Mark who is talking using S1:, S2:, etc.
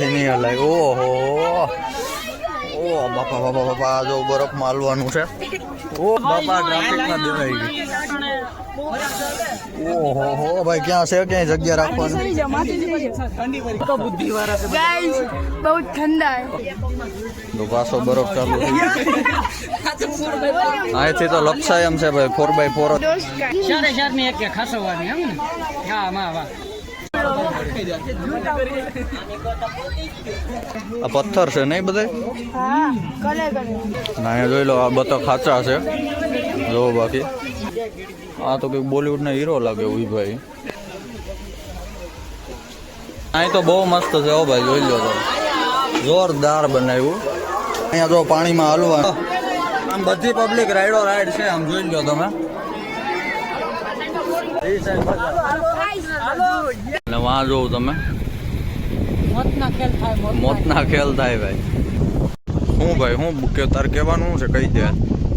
S1: નહીં હલાય. ઓહો ઓ બાપા બાપા બાપા જો બરફમાં હાલવાનું છે. ઓ બાપા ટ્રાફિકમાં દેવાઈ ગઈ. ઓહો હો ભાઈ ક્યાં છે ક્યાંય જગ્યા રાખવાની?
S2: બહુ ઠંડા
S1: તો પાછો બરફ ચાલુ થઈ ગયો. અહીંથી તો લપસાય એમ છે ભાઈ 4x4. આ પથ્થર છે નહીં બધા? ના અહીંયા જોઈ લો આ બધા ખાચા છે જો. બાકી આ તો કંઈક બોલિવૂડના હીરો લાગે ઉઈ ભાઈ. અહીં તો બહુ મસ્ત છે હો ભાઈ, જોઈ લો તો જોરદાર બનાવ્યું. અહીંયા જો પાણીમાં હાલવા આમ બધી પબ્લિક રાઈડો રાઈડ છે આમ જોઈ લો તમે. અને વાં જોવું તમે મોતના ખેલ થાય ભાઈ. શું ભાઈ શું કે તાર કહેવાનું છે કહી દે.